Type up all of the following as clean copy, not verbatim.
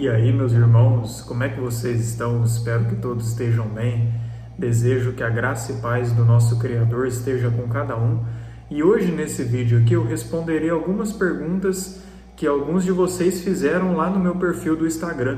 E aí, meus irmãos, como é que vocês estão? Espero que todos estejam bem. Desejo que a graça e paz do nosso Criador esteja com cada um. E hoje, nesse vídeo aqui, eu responderei algumas perguntas que alguns de vocês fizeram lá no meu perfil do Instagram.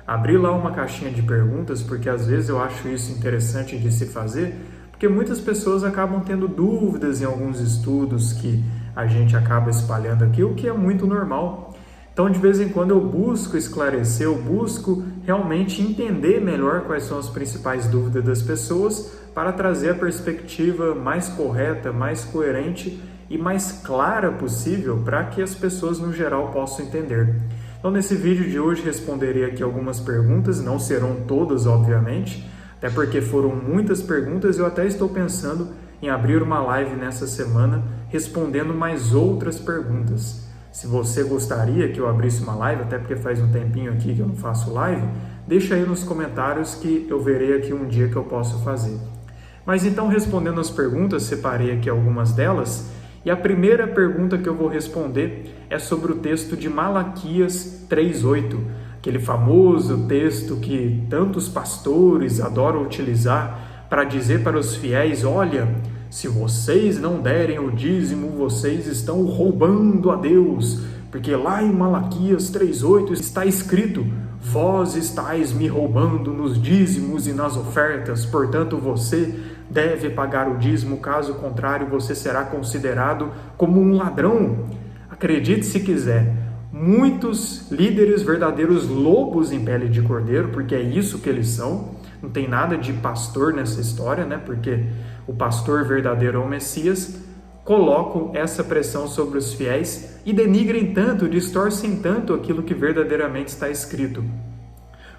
Abri lá uma caixinha de perguntas, porque às vezes eu acho isso interessante de se fazer, porque muitas pessoas acabam tendo dúvidas em alguns estudos que a gente acaba espalhando aqui, o que é muito normal. Então, de vez em quando eu busco esclarecer, eu busco realmente entender melhor quais são as principais dúvidas das pessoas para trazer a perspectiva mais correta, mais coerente e mais clara possível para que as pessoas no geral possam entender. Então, nesse vídeo de hoje responderei aqui algumas perguntas, não serão todas, obviamente, até porque foram muitas perguntas e eu até estou pensando em abrir uma live nessa semana respondendo mais outras perguntas. Se você gostaria que eu abrisse uma live, até porque faz um tempinho aqui que eu não faço live, deixa aí nos comentários que eu verei aqui um dia que eu posso fazer. Mas então, respondendo as perguntas, separei aqui algumas delas, e a primeira pergunta que eu vou responder é sobre o texto de Malaquias 3:8, aquele famoso texto que tantos pastores adoram utilizar para dizer para os fiéis: olha, se vocês não derem o dízimo, vocês estão roubando a Deus, porque lá em Malaquias 3:8 está escrito: vós estáis me roubando nos dízimos e nas ofertas, portanto você deve pagar o dízimo, caso contrário você será considerado como um ladrão. Acredite se quiser, muitos líderes, verdadeiros lobos em pele de cordeiro, porque é isso que eles são, não tem nada de pastor nessa história, né? Porque o pastor verdadeiro é o Messias, colocam essa pressão sobre os fiéis e denigrem tanto, distorcem tanto aquilo que verdadeiramente está escrito.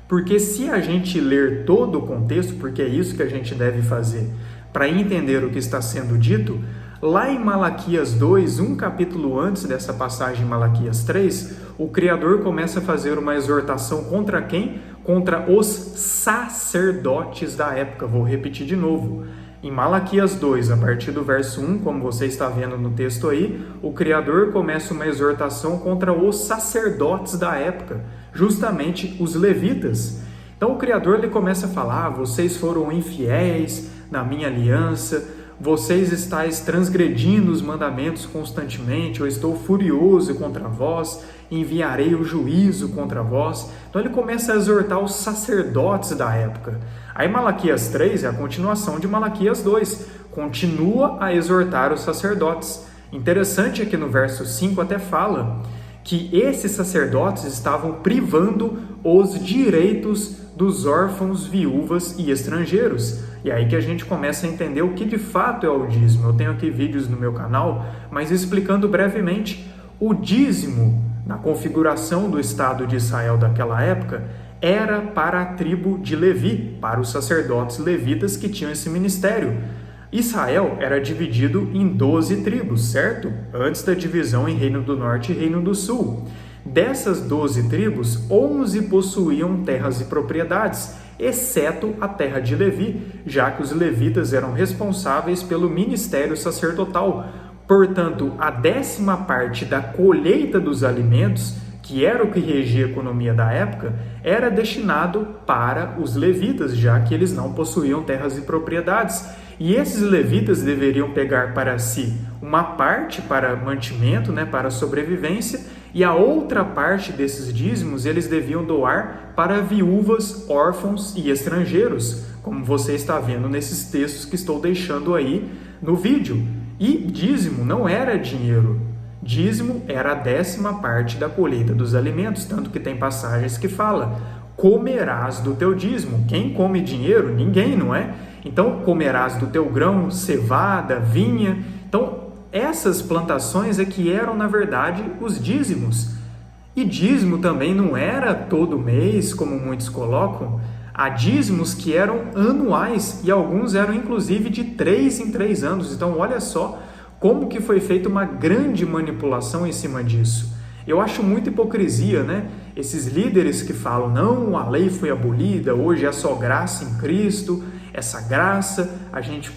Porque se a gente ler todo o contexto, porque é isso que a gente deve fazer para entender o que está sendo dito, lá em Malaquias 2, um capítulo antes dessa passagem em Malaquias 3, o Criador começa a fazer uma exortação contra quem? Contra os sacerdotes da época. Vou repetir de novo. Em Malaquias 2, a partir do verso 1, como você está vendo no texto aí, o Criador começa uma exortação contra os sacerdotes da época, justamente os levitas. Então o Criador ele começa a falar: vocês foram infiéis na minha aliança, vocês estáis transgredindo os mandamentos constantemente, eu estou furioso contra vós, enviarei o juízo contra vós. Então ele começa a exortar os sacerdotes da época. Aí Malaquias 3 é a continuação de Malaquias 2, continua a exortar os sacerdotes. Interessante é que no verso 5 até fala que esses sacerdotes estavam privando os direitos dos órfãos, viúvas e estrangeiros. E aí que a gente começa a entender o que de fato é o dízimo. Eu tenho aqui vídeos no meu canal, mas explicando brevemente. O dízimo, na configuração do Estado de Israel daquela época, era para a tribo de Levi, para os sacerdotes levitas que tinham esse ministério. Israel era dividido em 12 tribos, certo? Antes da divisão em Reino do Norte e Reino do Sul. Dessas 12 tribos, 11 possuíam terras e propriedades, exceto a terra de Levi, já que os levitas eram responsáveis pelo ministério sacerdotal. Portanto, a 10ª parte da colheita dos alimentos, que era o que regia a economia da época, era destinado para os levitas, já que eles não possuíam terras e propriedades. E esses levitas deveriam pegar para si uma parte para mantimento, né, para sobrevivência, e a outra parte desses dízimos eles deviam doar para viúvas, órfãos e estrangeiros, como você está vendo nesses textos que estou deixando aí no vídeo. E dízimo não era dinheiro. Dízimo era a 10ª parte da colheita dos alimentos, tanto que tem passagens que fala: comerás do teu dízimo. Quem come dinheiro? Ninguém, não é? Então, comerás do teu grão, cevada, vinha. Então, essas plantações é que eram, na verdade, os dízimos. E dízimo também não era todo mês, como muitos colocam. Há dízimos que eram anuais e alguns eram, inclusive, de 3 em 3 anos. Então, olha só como que foi feita uma grande manipulação em cima disso. Eu acho muita hipocrisia, né? Esses líderes que falam: não, a lei foi abolida, hoje é só graça em Cristo, essa graça, a gente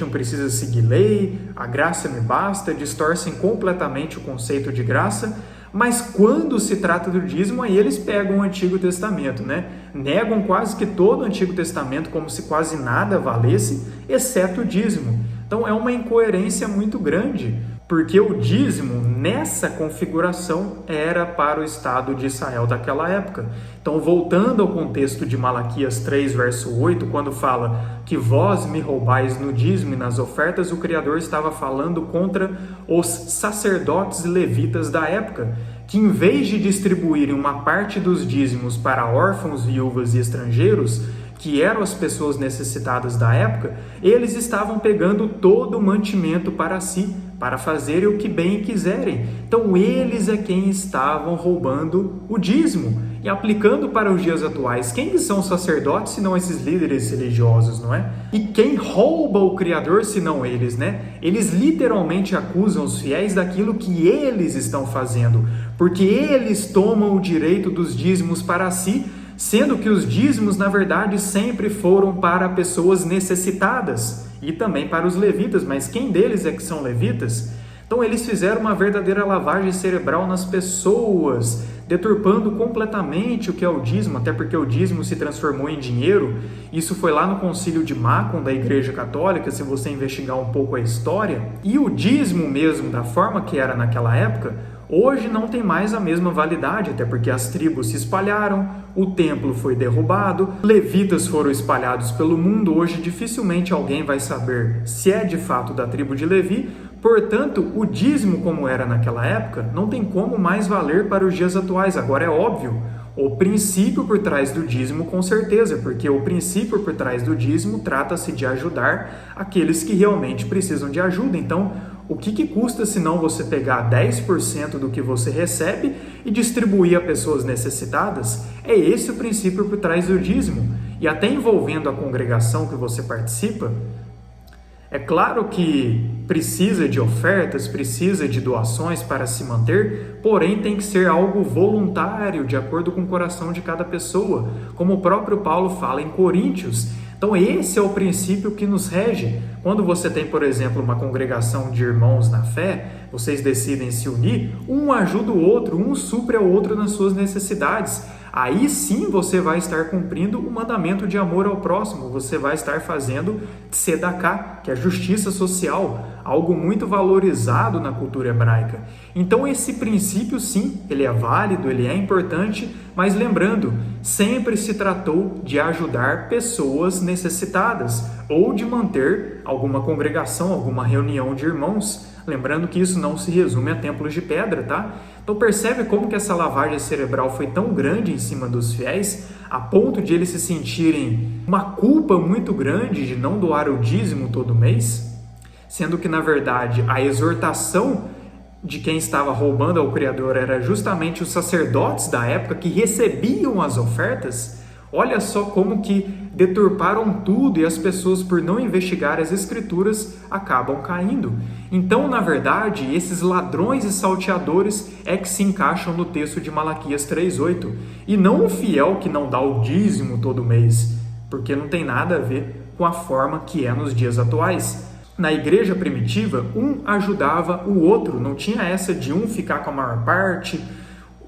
não precisa seguir lei, a graça me basta, distorcem completamente o conceito de graça, Mas quando se trata do dízimo, aí eles pegam o Antigo Testamento, né? Negam quase que todo o Antigo Testamento como se quase nada valesse, exceto o dízimo. Então é uma incoerência muito grande, porque o dízimo, nessa configuração, era para o Estado de Israel daquela época. Então, voltando ao contexto de Malaquias 3, verso 8, quando fala que vós me roubais no dízimo e nas ofertas, o Criador estava falando contra os sacerdotes e levitas da época, que em vez de distribuírem uma parte dos dízimos para órfãos, viúvas e estrangeiros, que eram as pessoas necessitadas da época, eles estavam pegando todo o mantimento para si, para fazerem o que bem quiserem. Então eles é quem estavam roubando o dízimo. E aplicando para os dias atuais, quem são os sacerdotes senão esses líderes religiosos, não é? E quem rouba o Criador senão eles, né? Eles literalmente acusam os fiéis daquilo que eles estão fazendo, porque eles tomam o direito dos dízimos para si, sendo que os dízimos, na verdade, sempre foram para pessoas necessitadas e também para os levitas. Mas quem deles é que são levitas? Então eles fizeram uma verdadeira lavagem cerebral nas pessoas, deturpando completamente o que é o dízimo, até porque o dízimo se transformou em dinheiro. Isso foi lá no Concílio de Macon da Igreja Católica, se você investigar um pouco a história. E o dízimo mesmo, da forma que era naquela época, hoje não tem mais a mesma validade, até porque as tribos se espalharam, o templo foi derrubado, levitas foram espalhados pelo mundo. Hoje dificilmente alguém vai saber se é de fato da tribo de Levi. Portanto, o dízimo como era naquela época não tem como mais valer para os dias atuais. Agora é óbvio, o princípio por trás do dízimo com certeza, porque o princípio por trás do dízimo trata-se de ajudar aqueles que realmente precisam de ajuda. Então, o que custa se não você pegar 10% do que você recebe e distribuir a pessoas necessitadas? É esse o princípio por trás do dízimo. E até envolvendo a congregação que você participa, é claro que precisa de ofertas, precisa de doações para se manter, porém tem que ser algo voluntário, de acordo com o coração de cada pessoa, como o próprio Paulo fala em Coríntios. Então esse é o princípio que nos rege. Quando você tem, por exemplo, uma congregação de irmãos na fé, vocês decidem se unir, um ajuda o outro, um supre ao outro nas suas necessidades. Aí sim você vai estar cumprindo o mandamento de amor ao próximo, você vai estar fazendo tzedakah, que é justiça social, algo muito valorizado na cultura hebraica. Então esse princípio sim, ele é válido, ele é importante, mas lembrando, sempre se tratou de ajudar pessoas necessitadas ou de manter alguma congregação, alguma reunião de irmãos. Lembrando que isso não se resume a templos de pedra, tá? Então percebe como que essa lavagem cerebral foi tão grande em cima dos fiéis, a ponto de eles se sentirem uma culpa muito grande de não doar o dízimo todo mês? Sendo que, na verdade, a exortação de quem estava roubando ao Criador era justamente os sacerdotes da época que recebiam as ofertas. Olha só como que deturparam tudo e as pessoas, por não investigar as escrituras, acabam caindo. Então, na verdade, esses ladrões e salteadores é que se encaixam no texto de Malaquias 3:8, e não o fiel que não dá o dízimo todo mês, porque não tem nada a ver com a forma que é nos dias atuais. Na igreja primitiva, um ajudava o outro, não tinha essa de um ficar com a maior parte,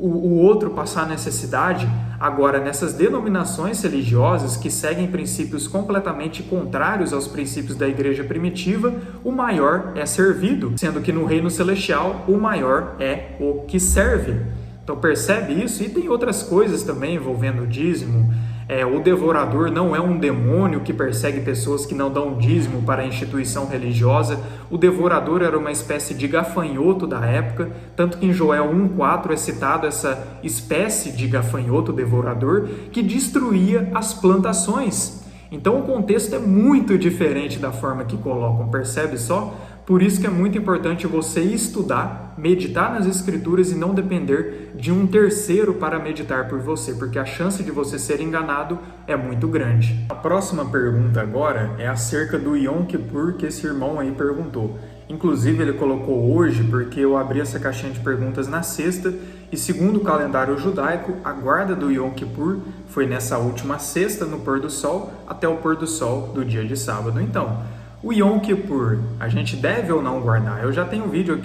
o outro passar necessidade. Agora, nessas denominações religiosas que seguem princípios completamente contrários aos princípios da igreja primitiva, o maior é servido, sendo que no reino celestial o maior é o que serve. Então percebe isso? E tem outras coisas também envolvendo o dízimo. O devorador não é um demônio que persegue pessoas que não dão dízimo para a instituição religiosa. O devorador era uma espécie de gafanhoto da época, tanto que em Joel 1:4 é citado essa espécie de gafanhoto devorador que destruía as plantações. Então o contexto é muito diferente da forma que colocam, percebe só? Por isso que é muito importante você estudar, meditar nas escrituras e não depender de um terceiro para meditar por você, porque a chance de você ser enganado é muito grande. A próxima pergunta agora é acerca do Yom Kippur, que esse irmão aí perguntou. Inclusive ele colocou hoje porque eu abri essa caixinha de perguntas na sexta e, segundo o calendário judaico, a guarda do Yom Kippur foi nessa última sexta, no pôr do sol, até o pôr do sol do dia de sábado. Então, O Yom Kippur, a gente deve ou não guardar? Eu já tenho um vídeo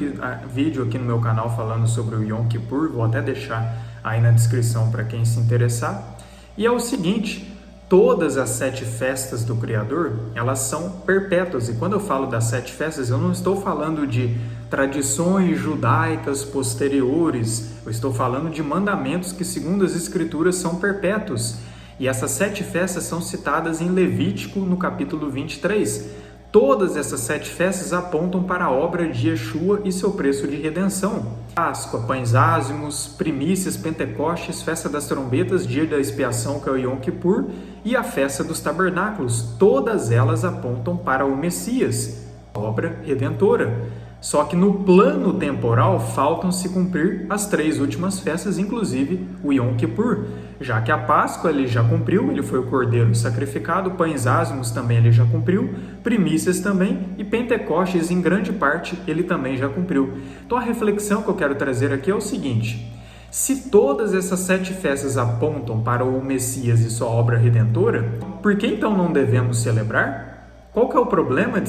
aqui no meu canal falando sobre o Yom Kippur, vou até deixar aí na descrição para quem se interessar. E é o seguinte, todas as 7 festas do Criador, elas são perpétuas. E quando eu falo das 7 festas, eu não estou falando de tradições judaicas posteriores, eu estou falando de mandamentos que, segundo as Escrituras, são perpétuos. E essas 7 festas são citadas em Levítico, no capítulo 23. Todas essas 7 festas apontam para a obra de Yeshua e seu preço de redenção. Páscoa, pães ázimos, primícias, Pentecostes, festa das trombetas, dia da expiação, que é o Yom Kippur, e a festa dos tabernáculos. Todas elas apontam para o Messias, a obra redentora. Só que no plano temporal faltam se cumprir as 3 últimas festas, inclusive o Yom Kippur. Já que a Páscoa ele já cumpriu, ele foi o cordeiro sacrificado, pães ázimos também ele já cumpriu, primícias também, e Pentecostes em grande parte ele também já cumpriu. Então a reflexão que eu quero trazer aqui é o seguinte: se todas essas 7 festas apontam para o Messias e sua obra redentora, por que então não devemos celebrar? Qual que é o problema de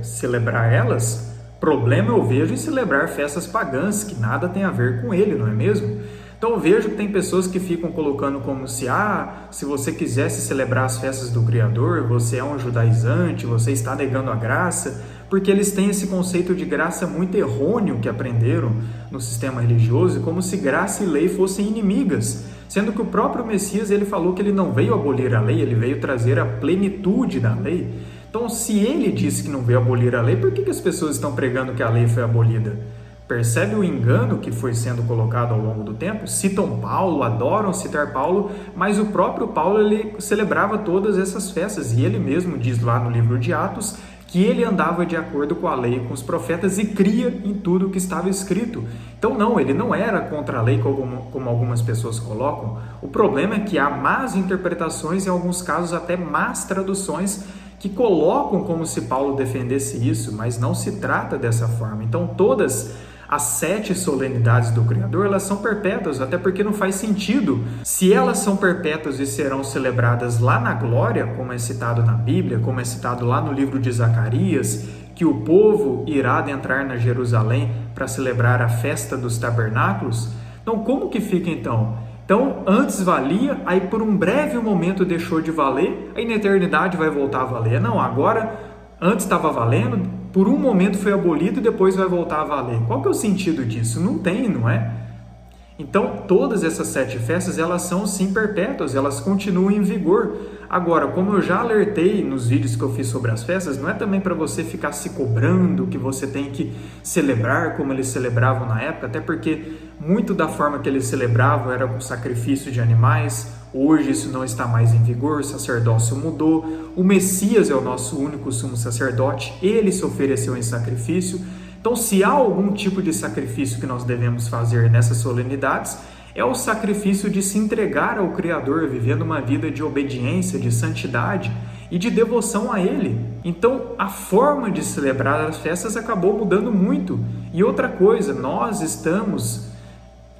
celebrar elas? Problema eu vejo em celebrar festas pagãs, que nada tem a ver com ele, não é mesmo? Então eu vejo que tem pessoas que ficam colocando como se você quisesse celebrar as festas do Criador, você é um judaizante, você está negando a graça, porque eles têm esse conceito de graça muito errôneo que aprenderam no sistema religioso, como se graça e lei fossem inimigas, sendo que o próprio Messias ele falou que ele não veio abolir a lei, ele veio trazer a plenitude da lei. Então, se ele disse que não veio abolir a lei, por que as pessoas estão pregando que a lei foi abolida? Percebe o engano que foi sendo colocado ao longo do tempo? Citam Paulo, adoram citar Paulo, mas o próprio Paulo ele celebrava todas essas festas e ele mesmo diz lá no livro de Atos que ele andava de acordo com a lei, com os profetas e cria em tudo o que estava escrito. Então não, ele não era contra a lei como algumas pessoas colocam. O problema é que há más interpretações, em alguns casos até más traduções, que colocam como se Paulo defendesse isso, mas não se trata dessa forma. Então todas as 7 solenidades do Criador, elas são perpétuas, até porque não faz sentido. Se elas são perpétuas e serão celebradas lá na glória, como é citado na Bíblia, como é citado lá no livro de Zacarias, que o povo irá adentrar na Jerusalém para celebrar a festa dos tabernáculos, então como que fica então? Então, antes valia, aí por um breve momento deixou de valer, aí na eternidade vai voltar a valer. Não, agora, antes estava valendo, por um momento foi abolido e depois vai voltar a valer. Qual que é o sentido disso? Não tem, não é? Então, todas essas 7 festas, elas são sim perpétuas, elas continuam em vigor. Agora, como eu já alertei nos vídeos que eu fiz sobre as festas, não é também para você ficar se cobrando que você tem que celebrar como eles celebravam na época, até porque muito da forma que eles celebravam era com sacrifício de animais. Hoje isso não está mais em vigor, o sacerdócio mudou, o Messias é o nosso único sumo sacerdote, ele se ofereceu em sacrifício. Então, se há algum tipo de sacrifício que nós devemos fazer nessas solenidades, é o sacrifício de se entregar ao Criador, vivendo uma vida de obediência, de santidade e de devoção a Ele. Então, a forma de celebrar as festas acabou mudando muito. E outra coisa, nós estamos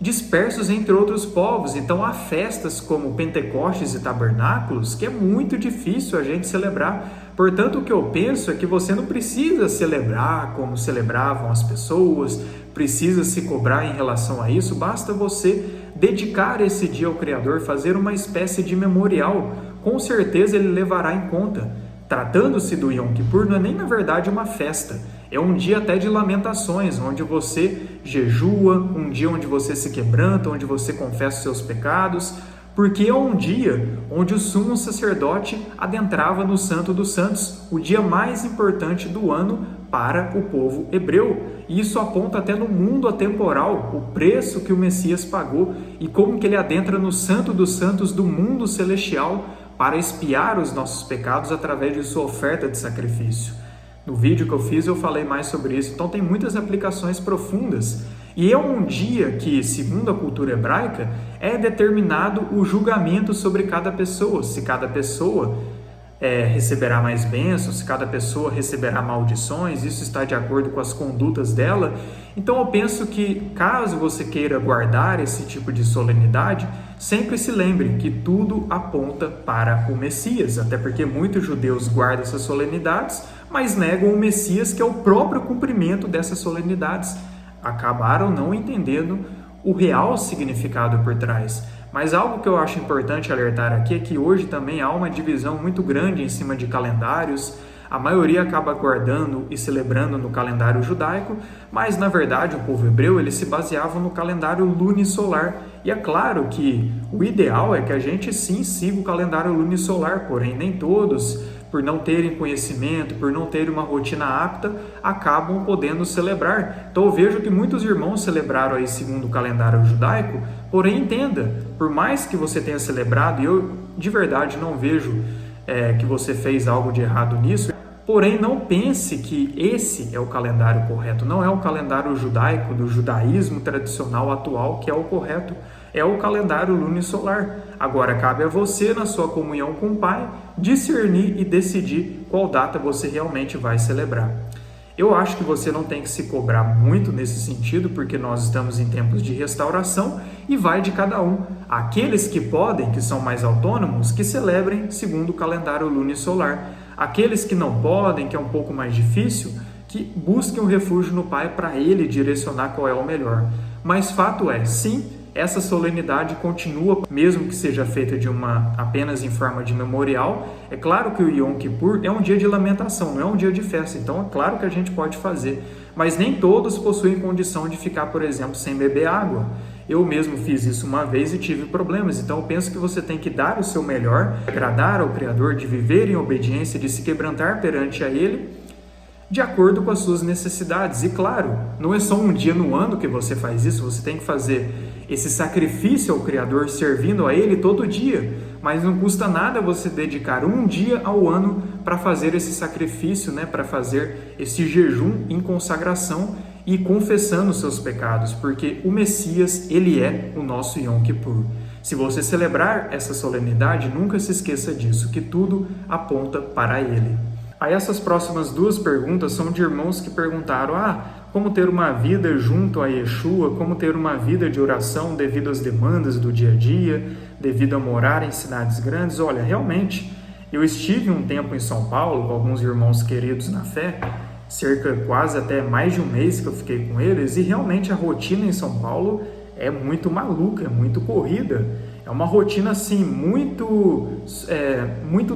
dispersos entre outros povos, então há festas como Pentecostes e Tabernáculos que é muito difícil a gente celebrar. Portanto, o que eu penso é que você não precisa celebrar como celebravam as pessoas, precisa se cobrar em relação a isso, basta você dedicar esse dia ao Criador, fazer uma espécie de memorial, com certeza ele levará em conta. Tratando-se do Yom Kippur, não é nem na verdade uma festa, é um dia até de lamentações, onde você jejua, um dia onde você se quebranta, onde você confessa os seus pecados, porque é um dia onde o sumo sacerdote adentrava no Santo dos Santos, o dia mais importante do ano para o povo hebreu. E isso aponta até no mundo atemporal, o preço que o Messias pagou e como que ele adentra no Santo dos Santos do mundo celestial para expiar os nossos pecados através de sua oferta de sacrifício. No vídeo que eu fiz eu falei mais sobre isso, então tem muitas aplicações profundas. E é um dia que, segundo a cultura hebraica, é determinado o julgamento sobre cada pessoa. Se cada pessoa receberá mais bênçãos, se cada pessoa receberá maldições, isso está de acordo com as condutas dela. Então eu penso que, caso você queira guardar esse tipo de solenidade, sempre se lembre que tudo aponta para o Messias, até porque muitos judeus guardam essas solenidades, mas negam o Messias, que é o próprio cumprimento dessas solenidades. Acabaram não entendendo o real significado por trás. Mas algo que eu acho importante alertar aqui é que hoje também há uma divisão muito grande em cima de calendários. A maioria acaba guardando e celebrando no calendário judaico, mas na verdade o povo hebreu ele se baseava no calendário lunisolar. E é claro que o ideal é que a gente sim siga o calendário lunisolar, porém nem todos, por não terem conhecimento, por não terem uma rotina apta, acabam podendo celebrar. Então eu vejo que muitos irmãos celebraram aí segundo o calendário judaico, porém entenda, por mais que você tenha celebrado, e eu de verdade não vejo que você fez algo de errado nisso, porém não pense que esse é o calendário correto, não é o calendário judaico, do judaísmo tradicional atual que é o correto, é o calendário lunisolar. Agora cabe a você, na sua comunhão com o Pai, discernir e decidir qual data você realmente vai celebrar. Eu acho que você não tem que se cobrar muito nesse sentido, porque nós estamos em tempos de restauração e vai de cada um. Aqueles que podem, que são mais autônomos, que celebrem segundo o calendário lunisolar. Aqueles que não podem, que é um pouco mais difícil, que busquem um refúgio no Pai para Ele direcionar qual é o melhor. Mas fato é, sim, essa solenidade continua, mesmo que seja feita apenas em forma de memorial. É claro que o Yom Kippur é um dia de lamentação, não é um dia de festa, então é claro que a gente pode fazer, mas nem todos possuem condição de ficar, por exemplo, sem beber água. Eu mesmo fiz isso uma vez e tive problemas, então eu penso que você tem que dar o seu melhor, agradar ao Criador, de viver em obediência, de se quebrantar perante a Ele, de acordo com as suas necessidades. E claro, não é só um dia no ano que você faz isso, você tem que fazer esse sacrifício ao Criador, servindo a Ele todo dia, mas não custa nada você dedicar um dia ao ano para fazer esse sacrifício, para fazer esse jejum em consagração e confessando os seus pecados, porque o Messias, ele é o nosso Yom Kippur. Se você celebrar essa solenidade, nunca se esqueça disso, que tudo aponta para Ele. Aí essas próximas duas perguntas são de irmãos que perguntaram, como ter uma vida junto a Yeshua, como ter uma vida de oração devido às demandas do dia a dia, devido a morar em cidades grandes. Olha, realmente, eu estive um tempo em São Paulo com alguns irmãos queridos na fé, quase até mais de um mês que eu fiquei com eles, e realmente a rotina em São Paulo é muito maluca, é muito corrida. É uma rotina assim, muito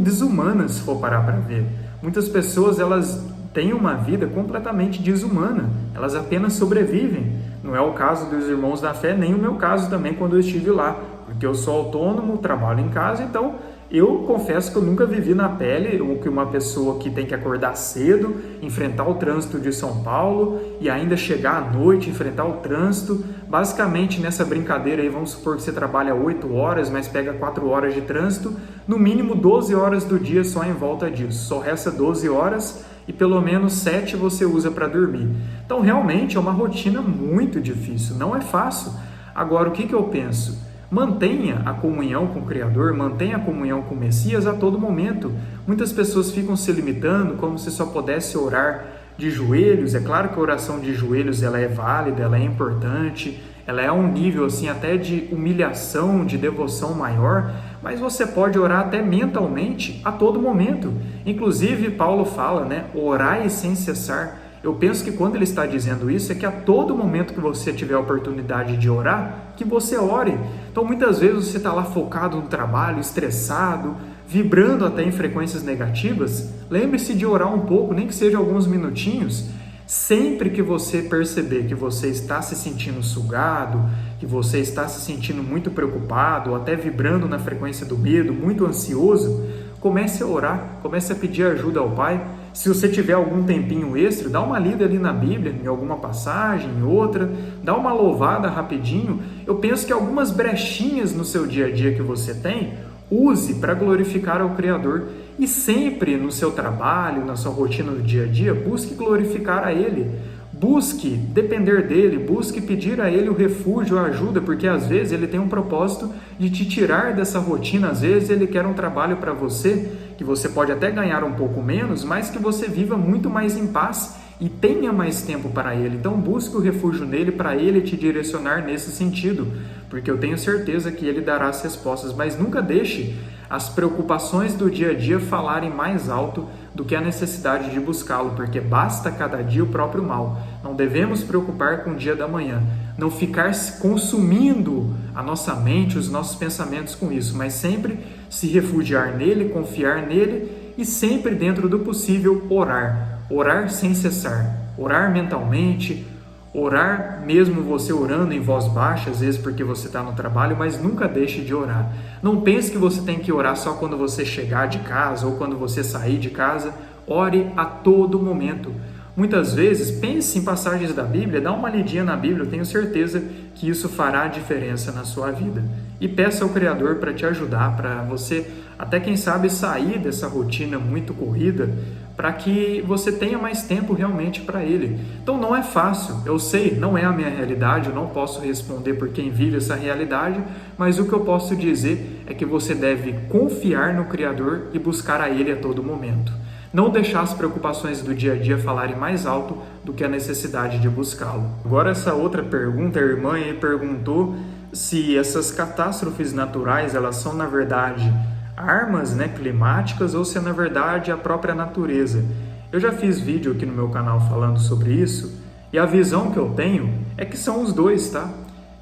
desumana, se for parar para ver. Muitas pessoas, elas têm uma vida completamente desumana, elas apenas sobrevivem. Não é o caso dos irmãos da fé, nem o meu caso também quando eu estive lá, porque eu sou autônomo, trabalho em casa, então eu confesso que eu nunca vivi na pele o que uma pessoa que tem que acordar cedo, enfrentar o trânsito de São Paulo e ainda chegar à noite, enfrentar o trânsito. Basicamente, nessa brincadeira aí, vamos supor que você trabalha 8 horas, mas pega 4 horas de trânsito, no mínimo 12 horas do dia só em volta disso. Só resta 12 horas e pelo menos 7 você usa para dormir. Então, realmente, é uma rotina muito difícil, não é fácil. Agora, o que eu penso? Mantenha a comunhão com o Criador, mantenha a comunhão com o Messias a todo momento. Muitas pessoas ficam se limitando como se só pudesse orar de joelhos. É claro que a oração de joelhos ela é válida, ela é importante, ela é um nível assim até de humilhação, de devoção maior, mas você pode orar até mentalmente a todo momento. Inclusive Paulo fala, orai sem cessar. Eu penso que quando ele está dizendo isso, é que a todo momento que você tiver a oportunidade de orar, que você ore. Então, muitas vezes você está lá focado no trabalho, estressado, vibrando até em frequências negativas. Lembre-se de orar um pouco, nem que seja alguns minutinhos. Sempre que você perceber que você está se sentindo sugado, que você está se sentindo muito preocupado, ou até vibrando na frequência do medo, muito ansioso, comece a orar, comece a pedir ajuda ao Pai. Se você tiver algum tempinho extra, dá uma lida ali na Bíblia, em alguma passagem, em outra, dá uma louvada rapidinho. Eu penso que algumas brechinhas no seu dia a dia que você tem, use para glorificar ao Criador. E sempre no seu trabalho, na sua rotina do dia a dia, busque glorificar a Ele. Busque depender dEle, busque pedir a Ele o refúgio, a ajuda, porque às vezes Ele tem um propósito de te tirar dessa rotina. Às vezes Ele quer um trabalho para você, que você pode até ganhar um pouco menos, mas que você viva muito mais em paz e tenha mais tempo para Ele. Então busque o refúgio nele, para Ele te direcionar nesse sentido. porque eu tenho certeza que Ele dará as respostas, mas nunca deixe as preocupações do dia a dia falarem mais alto do que a necessidade de buscá-lo, porque basta cada dia o próprio mal. Não devemos preocupar com o dia da manhã, não ficar consumindo a nossa mente, os nossos pensamentos com isso, mas sempre se refugiar nele, confiar nele e sempre, dentro do possível, orar. Orar sem cessar, orar mentalmente, orar mesmo você orando em voz baixa, às vezes porque você está no trabalho, mas nunca deixe de orar. Não pense que você tem que orar só quando você chegar de casa ou quando você sair de casa. Ore a todo momento. Muitas vezes, pense em passagens da Bíblia, dá uma lidinha na Bíblia, eu tenho certeza que isso fará diferença na sua vida. E peça ao Criador para te ajudar, para você, até quem sabe, sair dessa rotina muito corrida, para que você tenha mais tempo realmente para Ele. Então não é fácil, eu sei, não é a minha realidade, eu não posso responder por quem vive essa realidade, mas o que eu posso dizer é que você deve confiar no Criador e buscar a Ele a todo momento. Não deixar as preocupações do dia a dia falarem mais alto do que a necessidade de buscá-lo. Agora, essa outra pergunta, a irmã aí perguntou se essas catástrofes naturais, elas são, na verdade, armas, climáticas, ou se é, na verdade, a própria natureza. Eu já fiz vídeo aqui no meu canal falando sobre isso, e a visão que eu tenho é que são os dois, tá?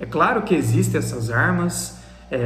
É claro que existem essas armas,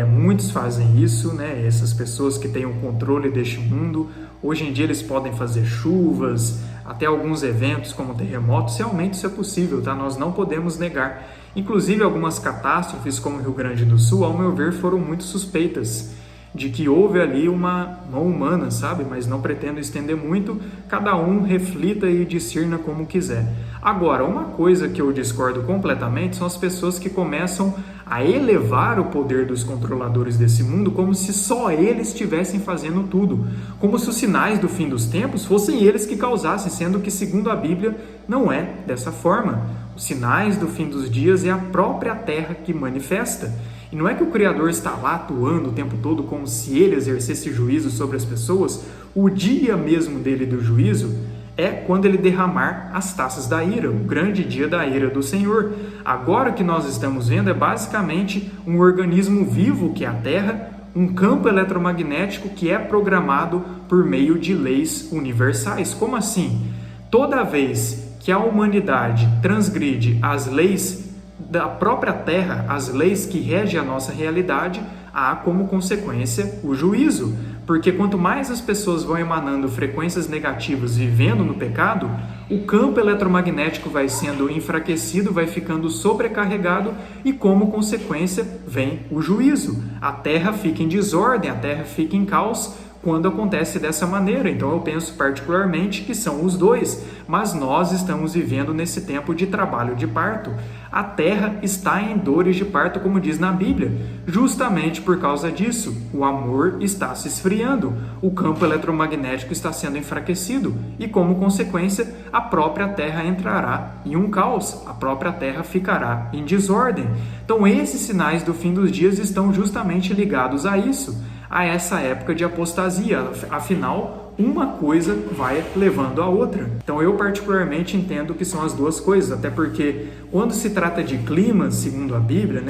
muitos fazem isso, essas pessoas que têm o controle deste mundo. Hoje em dia eles podem fazer chuvas, até alguns eventos como terremotos, realmente isso é possível, tá? Nós não podemos negar. Inclusive algumas catástrofes como o Rio Grande do Sul, ao meu ver, foram muito suspeitas, de que houve ali uma mão humana, sabe? Mas não pretendo estender muito, cada um reflita e discirna como quiser. Agora, uma coisa que eu discordo completamente são as pessoas que começam a elevar o poder dos controladores desse mundo como se só eles estivessem fazendo tudo, como se os sinais do fim dos tempos fossem eles que causassem, sendo que, segundo a Bíblia, não é dessa forma. Os sinais do fim dos dias é a própria terra que manifesta. E não é que o Criador está lá atuando o tempo todo como se ele exercesse juízo sobre as pessoas. O dia mesmo dele do juízo é quando ele derramar as taças da ira, o grande dia da ira do Senhor. Agora o que nós estamos vendo é basicamente um organismo vivo, que é a Terra, um campo eletromagnético que é programado por meio de leis universais. Como assim? Toda vez que a humanidade transgride as leis da própria Terra, as leis que regem a nossa realidade, há como consequência o juízo. Porque quanto mais as pessoas vão emanando frequências negativas vivendo no pecado, o campo eletromagnético vai sendo enfraquecido, vai ficando sobrecarregado e, como consequência, vem o juízo. A Terra fica em desordem, a Terra fica em caos quando acontece dessa maneira. Então eu penso particularmente que são os dois, mas nós estamos vivendo nesse tempo de trabalho de parto. A Terra está em dores de parto, como diz na Bíblia. Justamente por causa disso, o amor está se esfriando, o campo eletromagnético está sendo enfraquecido e, como consequência, a própria Terra entrará em um caos, a própria Terra ficará em desordem. Então esses sinais do fim dos dias estão justamente ligados a isso, a essa época de apostasia. Afinal, uma coisa vai levando a outra. Então eu particularmente entendo que são as duas coisas, até porque quando se trata de clima, segundo a Bíblia,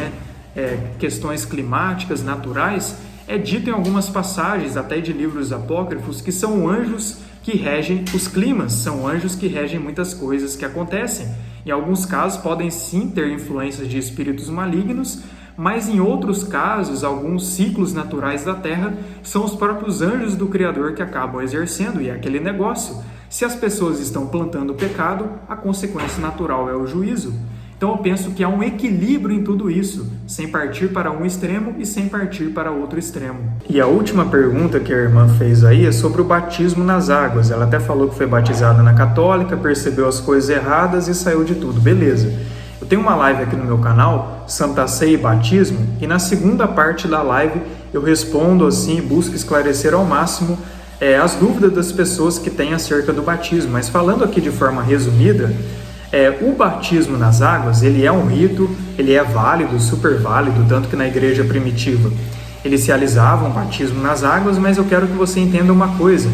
questões climáticas, naturais, é dito em algumas passagens, até de livros apócrifos, que são anjos que regem os climas, são anjos que regem muitas coisas que acontecem. Em alguns casos podem sim ter influências de espíritos malignos, mas em outros casos, alguns ciclos naturais da Terra são os próprios anjos do Criador que acabam exercendo, e é aquele negócio. Se as pessoas estão plantando o pecado, a consequência natural é o juízo. Então eu penso que há um equilíbrio em tudo isso, sem partir para um extremo e sem partir para outro extremo. E a última pergunta que a irmã fez aí é sobre o batismo nas águas. Ela até falou que foi batizada na católica, percebeu as coisas erradas e saiu de tudo. Beleza. Eu tenho uma live aqui no meu canal, Santa Ceia e Batismo, e na segunda parte da live eu respondo assim, busco esclarecer ao máximo as dúvidas das pessoas que têm acerca do batismo. Mas falando aqui de forma resumida, o batismo nas águas, ele é um rito, ele é válido, super válido, tanto que na igreja primitiva eles realizavam batismo nas águas, mas eu quero que você entenda uma coisa: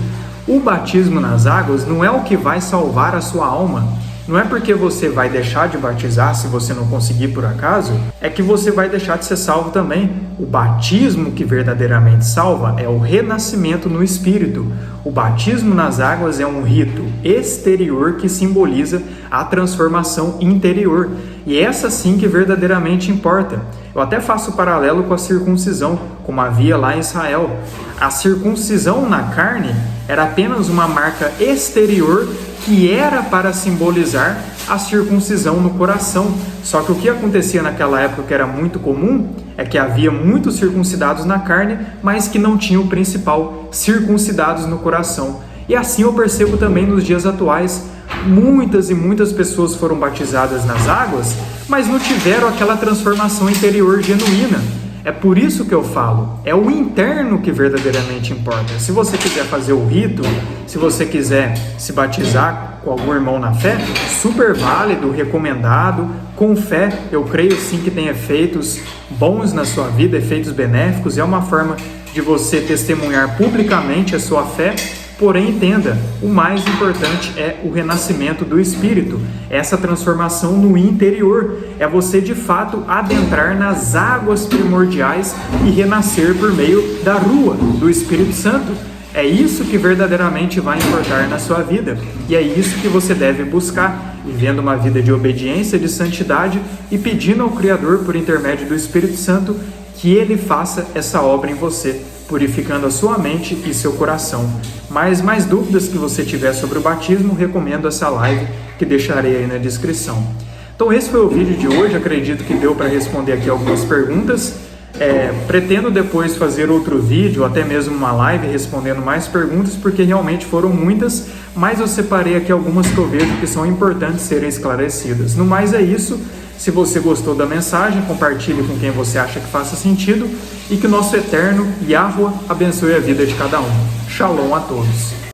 o batismo nas águas não é o que vai salvar a sua alma, Não é porque você vai deixar de batizar, se você não conseguir por acaso, é que você vai deixar de ser salvo também. O batismo que verdadeiramente salva é o renascimento no Espírito. O batismo nas águas é um rito exterior que simboliza a transformação interior. E é essa sim que verdadeiramente importa. Eu até faço paralelo com a circuncisão, como havia lá em Israel. A circuncisão na carne era apenas uma marca exterior que era para simbolizar a circuncisão no coração. Só que o que acontecia naquela época, que era muito comum, é que havia muitos circuncidados na carne, mas que não tinham o principal, circuncidados no coração. E assim eu percebo também nos dias atuais. Muitas e muitas pessoas foram batizadas nas águas, mas não tiveram aquela transformação interior genuína. É por isso que eu falo, é o interno que verdadeiramente importa. Se você quiser fazer o rito, se você quiser se batizar com algum irmão na fé, super válido, recomendado, com fé, eu creio sim que tem efeitos bons na sua vida, efeitos benéficos, é uma forma de você testemunhar publicamente a sua fé. Porém, entenda, o mais importante é o renascimento do Espírito, essa transformação no interior, é você de fato adentrar nas águas primordiais e renascer por meio da rua do Espírito Santo. É isso que verdadeiramente vai importar na sua vida e é isso que você deve buscar, vivendo uma vida de obediência, de santidade e pedindo ao Criador, por intermédio do Espírito Santo, que Ele faça essa obra em você, purificando a sua mente e seu coração. Mas mais dúvidas que você tiver sobre o batismo, recomendo essa live que deixarei aí na descrição. Então esse foi o vídeo de hoje, acredito que deu para responder aqui algumas perguntas. Pretendo depois fazer outro vídeo, até mesmo uma live respondendo mais perguntas, porque realmente foram muitas, mas eu separei aqui algumas que eu vejo que são importantes serem esclarecidas. No mais é isso. Se você gostou da mensagem, compartilhe com quem você acha que faça sentido e que o nosso eterno Yahweh abençoe a vida de cada um. Shalom a todos.